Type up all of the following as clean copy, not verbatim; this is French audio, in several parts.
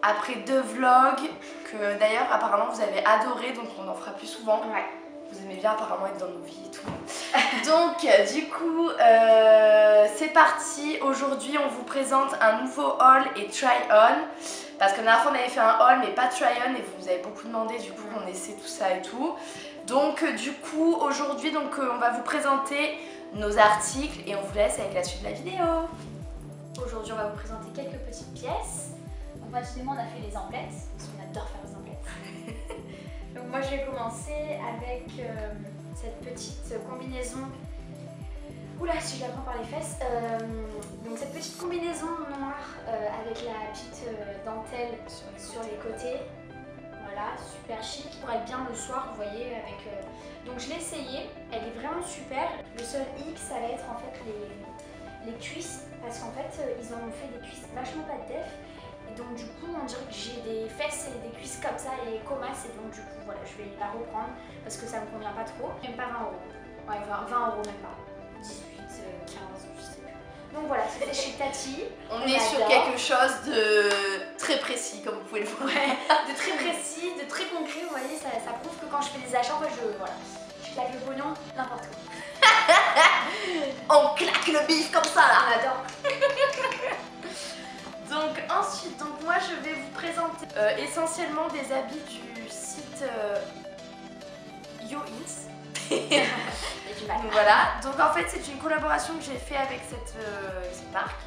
après 2 vlogs que d'ailleurs apparemment vous avez adoré, donc on en fera plus souvent. Ouais. Vous aimez bien apparemment être dans nos vies et tout. Donc du coup c'est parti. Aujourd'hui on vous présente un nouveau haul et try on. Parce que la dernière fois on avait fait un haul mais pas try on et vous avez beaucoup demandé du coup qu'on essaie tout ça et tout. Donc du coup aujourd'hui on va vous présenter nos articles et on vous laisse avec la suite de la vidéo. Aujourd'hui on va vous présenter quelques petites pièces. Donc pratiquement on a fait les emplettes, parce qu'on adore faire les emplettes. Donc moi je vais commencer avec cette petite combinaison. Oula, si je la prends par les fesses. Donc cette petite combinaison noire avec la petite dentelle sur les côtés. Voilà, super chic. Pour être bien le soir, vous voyez, avec... Donc je l'ai essayée, elle est vraiment super. Le seul hic, ça va être en fait les cuisses, parce qu'en fait ils ont fait des cuisses vachement pas de def. Et donc du coup on dirait que j'ai des fesses et des cuisses comme ça et comasses, et donc du coup voilà, je vais la reprendre parce que ça me convient pas trop. Même pas 20 €. Ouais, 20 € même pas. 18, 15, je sais plus. Donc voilà, c'était chez Tati. On est sur quelque chose de très précis comme vous pouvez le voir. Ouais, de très précis, de très concret, vous voyez, ça prouve que quand je fais des achats, en fait, je claque le pognon n'importe où. On claque le bif comme ça là. On adore. Donc ensuite, moi je vais vous présenter essentiellement des habits du site YoIns. Donc voilà, donc en fait c'est une collaboration que j'ai fait avec cette marque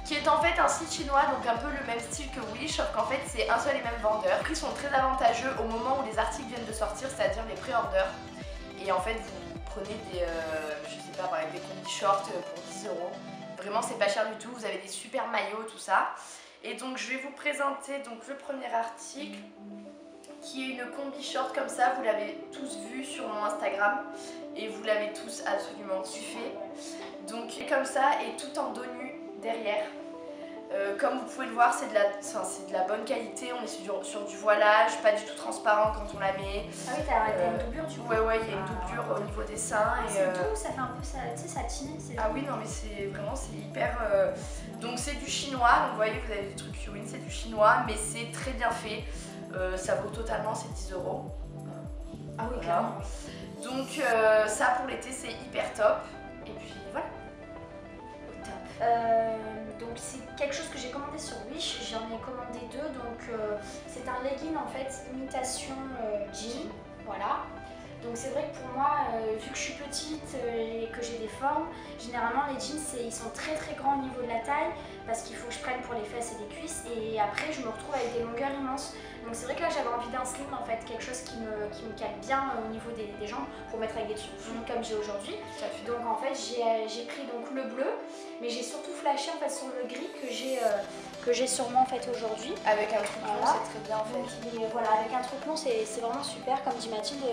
qui est en fait un site chinois, donc un peu le même style que Wish, sauf qu'en fait c'est un seul et même vendeur. Les prix sont très avantageux au moment où les articles viennent de sortir, c'est-à-dire les pré-orders. Et en fait vous prenez des, je sais pas, des combi shorts pour 10 €. Vraiment c'est pas cher du tout, vous avez des super maillots, tout ça. Et donc je vais vous présenter donc le premier article qui est une combi short comme ça, vous l'avez tous vu sur mon Instagram et vous l'avez tous absolument kiffé. Donc comme ça et tout en dos nu derrière. Comme vous pouvez le voir, c'est de la bonne qualité, on est sur du voilage, pas du tout transparent quand on la met. Ah oui, t'as une doublure du coup. Ouais, il y a une doublure au niveau des seins. C'est tout, ça fait un peu ça, tu sais, ça tine. Ah oui, non mais c'est vraiment, c'est hyper... Donc c'est du chinois, donc vous voyez, vous avez des trucs YoIns, c'est du chinois, mais c'est très bien fait. Ça vaut totalement ces 10 €. Ah oui, clairement. Donc ça pour l'été c'est hyper top. Et puis voilà. Au top. Donc c'est quelque chose que j'ai commandé sur Wish, j'en ai commandé 2. Donc c'est un legging en fait imitation jean. Voilà. Donc c'est vrai que pour moi, vu que je suis petite et que j'ai des formes, généralement les jeans ils sont très très grands au niveau de la taille parce qu'il faut que je prenne pour les fesses et les cuisses, et après je me retrouve avec des longueurs immenses. Donc c'est vrai que là j'avais envie d'un slim en fait, quelque chose qui me cale bien au niveau des jambes pour mettre avec des trucs comme j'ai aujourd'hui. Donc en fait j'ai pris donc le bleu, mais j'ai surtout flashé en fait sur le gris que j'ai sûrement en fait aujourd'hui. Avec un truc long, voilà. C'est très bien en fait. Donc, voilà, avec un truc long c'est vraiment super, comme dit Mathilde,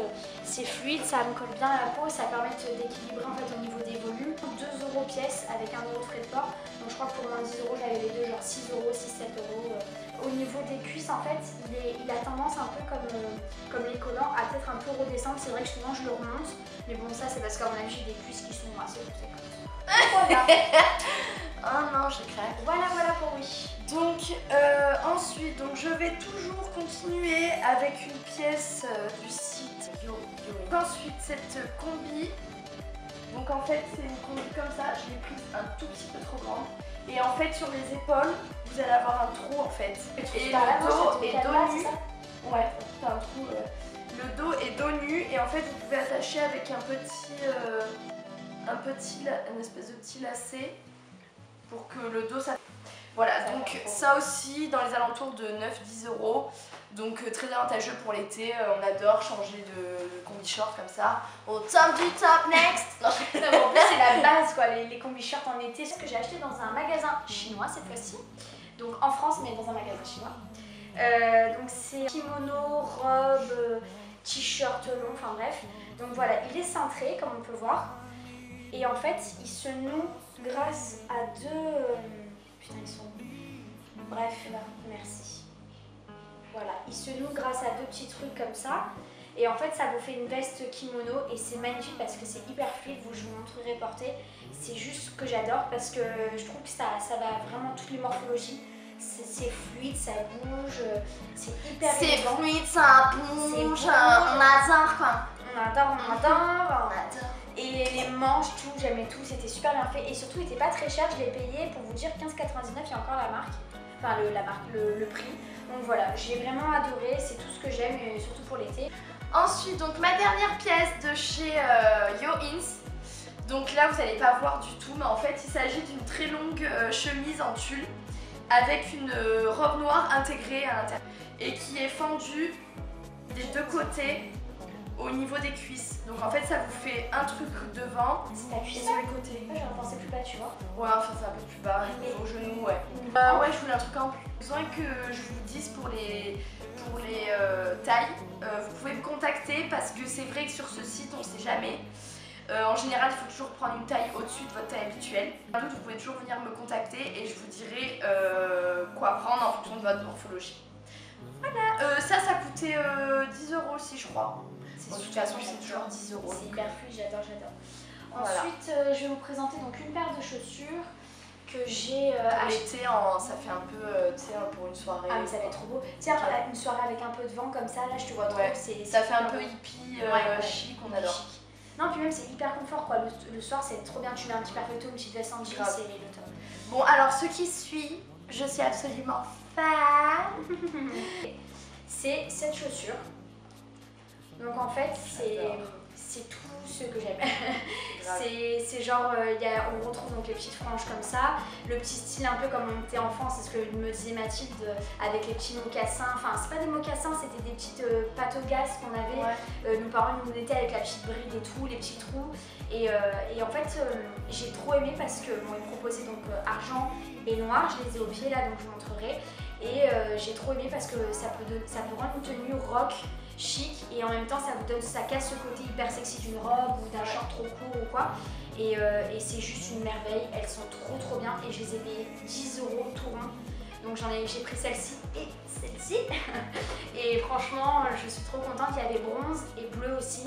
c'est fluide, ça me colle bien à la peau et ça permet d'équilibrer en fait au niveau des volumes. 2 € pièce avec 1 € de frais de port. Donc je crois que pour moins 10 € j'avais les deux, genre 6 €, 6-7 €. Au niveau des cuisses en fait, il a tendance un peu comme les collants à peut-être un peu redescendre. C'est vrai que souvent je le remonte, mais bon ça c'est parce qu'à mon avis j'ai des cuisses qui sont assez conséquentes. Voilà. Oh non, je craque. Voilà pour oui. Donc ensuite, je vais toujours continuer avec une pièce du site YoIns. Ensuite cette combi. Donc en fait c'est une combi comme ça, je l'ai prise un tout petit peu trop grande. Et en fait sur les épaules, vous allez avoir un trou en fait. Et le dos est dos nu. Ouais, c'est un trou. Le dos est dos nu et en fait vous pouvez attacher avec une espèce de petit lacet pour que le dos ça... Voilà, donc ça aussi dans les alentours de 9-10 €. Donc très avantageux pour l'été, on adore changer de combi short comme ça. Au top du top, next. Non, en plus c'est la base quoi, les combi shorts en été. C'est ce que j'ai acheté dans un magasin chinois cette fois-ci. Donc en France mais dans un magasin chinois. Donc c'est kimono, robe, t-shirt long, enfin bref. Donc voilà, il est cintré comme on peut voir. Et en fait il se noue grâce à deux... Putain ils sont... Bref, là, merci. Voilà, il se noue grâce à deux petits trucs comme ça. Et en fait, ça vous fait une veste kimono et c'est magnifique parce que c'est hyper fluide. Je vous montrerai porter. C'est juste ce que j'adore parce que je trouve que ça va vraiment toutes les morphologies. c'est fluide, ça bouge, c'est hyper C'est élégant. fluide, ça bouge, on adore quoi. On adore. Et les manches, tout, j'aimais tout, c'était super bien fait. Et surtout, il était pas très cher, je l'ai payé pour vous dire 15,99, il y a encore la marque. Enfin, le prix. Donc voilà, j'ai vraiment adoré, c'est tout ce que j'aime, et surtout pour l'été. Ensuite, donc ma dernière pièce de chez Yoins. Donc là, vous n'allez pas voir du tout, mais en fait, il s'agit d'une très longue chemise en tulle avec une robe noire intégrée à l'intérieur et qui est fendue des deux côtés au niveau des cuisses. Donc en fait, ça vous fait un truc devant et sur les côtés. Moi, j'en pensais plus bas, tu vois. Ouais, enfin, c'est un peu plus bas, au genou, ouais. Ouais, je voulais un truc en plus. Besoin que je vous dise pour les tailles, vous pouvez me contacter parce que c'est vrai que sur ce site, on ne sait jamais. En général, il faut toujours prendre une taille au-dessus de votre taille habituelle. Vous pouvez toujours venir me contacter et je vous dirai quoi prendre en fonction de votre morphologie. Voilà, ça coûtait 10 € aussi, je crois. De toute façon, c'est toujours 10 €. C'est hyper fluide, j'adore. Voilà. Ensuite, je vais vous présenter donc une paire de chaussures que j'ai acheté ça fait un peu, tu sais, pour une soirée. Ah mais ça va être trop beau. Tiens, une soirée avec un peu de vent comme ça, là je te vois trop. Ouais. Ça fait un peu hippie, chic, on adore. Chic. Non, puis même c'est hyper confort quoi. Le soir c'est trop bien, tu mets un petit perfecto, une petite veste en jean, c'est le top. Bon, alors ce qui suit, je suis absolument fan. C'est cette chaussure. Donc en fait, c'est tout ce que j'aime. C'est genre, on retrouve donc les petites franges comme ça, le petit style un peu comme on était enfant, c'est ce que me disait Mathilde, avec les petits mocassins. Enfin, c'est pas des mocassins, c'était des petites pattes au gaz qu'on avait. Ouais. Nos parents nous mettaient avec la petite bride et tout, les petits trous. Et en fait, j'ai trop aimé parce que bon, ils proposaient donc argent et noir, je les ai au pied là, donc je vous montrerai. Et j'ai trop aimé parce que ça peut rendre une tenue rock, chic, et en même temps ça casse ce côté hyper sexy d'une robe ou d'un short trop court ou quoi. Et c'est juste une merveille, elles sont trop bien et je les ai payées 10 € tout rond. Donc j'ai pris celle-ci et celle-ci. Et franchement, je suis trop contente, il y avait bronze et bleu aussi.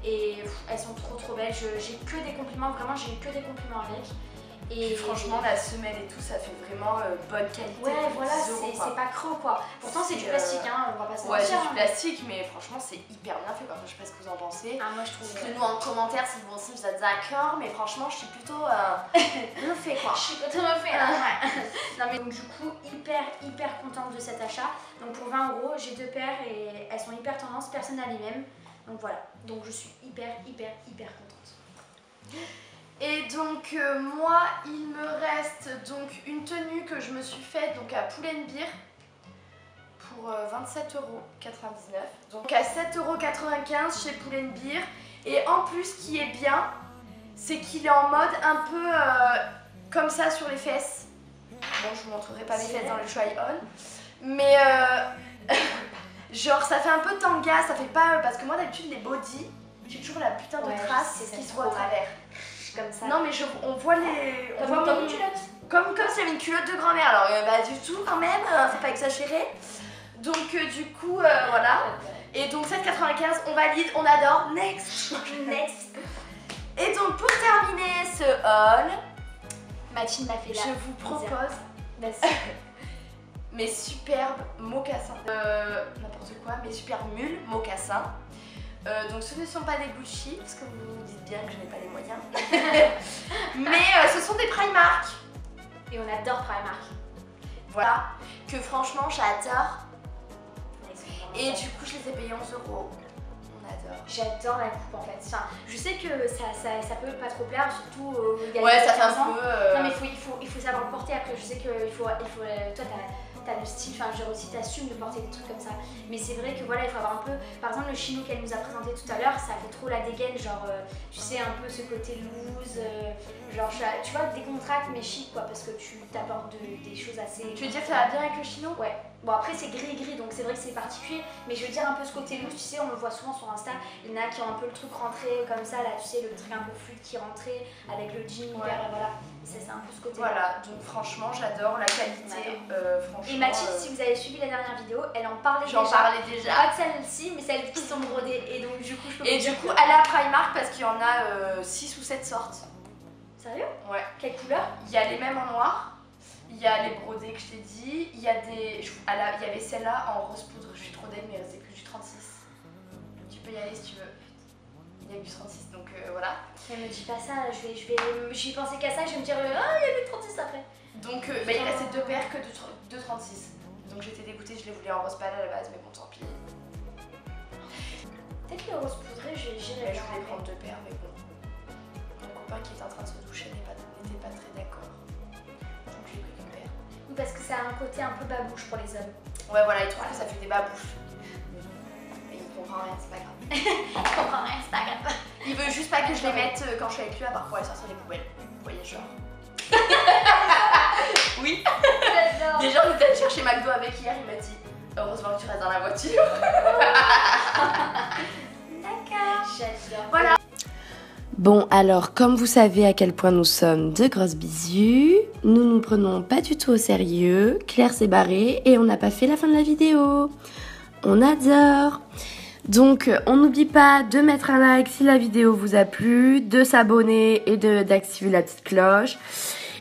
Et elles sont trop belles, j'ai que des compliments, vraiment j'ai eu que des compliments avec. Et franchement, la semelle et tout, ça fait vraiment bonne qualité. Ouais, voilà, c'est pas creux quoi. Pourtant, c'est du plastique, hein, on va pas se mentir. Ouais, c'est du plastique, mais franchement, c'est hyper bien fait. Je sais pas ce que vous en pensez. Ah, moi je trouve. Dites-le nous en commentaire si vous aussi vous êtes d'accord, mais franchement, je suis plutôt refait quoi. Je suis plutôt refait, hein. Non, mais donc, du coup, hyper contente de cet achat. Donc, pour 20 €, j'ai deux paires et elles sont hyper tendance, personne n'a les mêmes. Donc, voilà. Donc, je suis hyper contente. Et donc moi il me reste donc une tenue que je me suis faite donc à Pull&Bear pour 27,99 €. Donc à 7,95 € chez Pull&Bear. Et en plus ce qui est bien, c'est qu'il est en mode un peu comme ça sur les fesses. Bon, je vous montrerai pas les fesses dans le try-on. Mais genre ça fait un peu tanga, ça fait pas... Parce que moi d'habitude les bodys, j'ai toujours la putain de trace qui se voit à travers. Comme ça. Non mais on voit les... On voit comme une culotte. Comme s'il y avait une culotte de grand-mère. Alors bah du tout quand même, faut pas exagérer. Donc du coup voilà. Et donc 7,95 €, on valide, on adore. Next. Et donc pour terminer ce haul, Mathilde m'a fait là. Je vous propose mes superbes mocassins. N'importe quoi, mes superbes mules mocassins. Donc ce ne sont pas des Gucci, parce que vous dites bien que je n'ai pas les moyens. Mais ce sont des Primark. Et on adore Primark. Voilà, que franchement j'adore. Et du coup je les ai payés 11 €. On adore. J'adore la coupe en fait. Enfin, je sais que ça peut pas trop plaire, surtout ouais, ça fait un peu... Non mais il faut savoir le porter après. Je sais que toi t'as le style, enfin je veux dire aussi t'assumes de porter des trucs comme ça. Mais c'est vrai que voilà, il faut avoir un peu, par exemple le chino qu'elle nous a présenté tout à l'heure, ça fait trop la dégaine, genre tu sais un peu ce côté loose, genre tu vois décontracte mais chic quoi, parce que tu t'apportes des choses assez... Tu veux dire que ça va bien avec le chino? Ouais. Bon après c'est gris donc c'est vrai que c'est particulier, mais je veux dire un peu ce côté loose, tu sais on le voit souvent sur Insta, il y en a qui ont un peu le truc rentré comme ça là, tu sais le truc un peu fluide qui rentrait avec le jean, voilà. C'est un peu ce côté. Voilà, donc franchement j'adore la qualité, franchement. Et Mathilde, si vous avez suivi la dernière vidéo, elle en parlait déjà. J'en parlais déjà. Pas de celle-ci, mais celles qui sont brodées. Et donc du coup, je peux Et du coup, elle est à Primark parce qu'il y en a 6 ou 7 sortes. Sérieux? Ouais. Quelle couleur? Il y a les mêmes en noir, Il y a les brodés que je t'ai dit. Il y avait celle-là en rose poudre. Je suis trop deg, mais il restait plus du 36. Tu peux y aller si tu veux. Il y a eu du 36, donc voilà. Mais me dis pas ça, j'y pensais qu'à ça et je vais me dire il y a eu 36 après. Donc il restait 2 paires que de 36. Donc j'étais dégoûtée, je les voulais en rose pâle à la base, mais bon tant pis. Peut-être le rose poudré, j'irais bien. Je voulais prendre 2 paires, mais bon. Mon copain qui est en train de se doucher n'était pas très d'accord. Donc j'ai pris 1 paire. Oui, parce que ça a un côté un peu babouche pour les hommes. Ouais, voilà, il trouve que ça fait des babouches. Mais il comprend rien, c'est pas grave. Il comprend rien, c'est pas grave. Il veut juste pas que je les mette quand je suis avec lui, à part pour aller sortir les poubelles. Vous voyez, genre. Oui. J'adore. Déjà, on était allé chercher McDo avec hier, il m'a dit heureusement que tu restes dans la voiture. D'accord. J'adore. Voilà. Bon, alors, comme vous savez à quel point nous sommes de grosses bisus, nous nous prenons pas du tout au sérieux. Claire s'est barrée et on n'a pas fait la fin de la vidéo. On adore. Donc, on n'oublie pas de mettre un like si la vidéo vous a plu, de s'abonner et d'activer la petite cloche.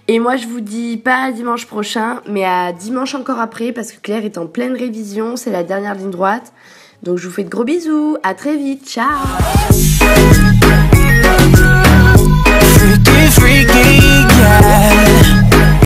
Et moi, je vous dis pas à dimanche prochain, mais à dimanche encore après, parce que Claire est en pleine révision, c'est la dernière ligne droite. Donc, je vous fais de gros bisous, à très vite, ciao! Freaky, freaky, yeah.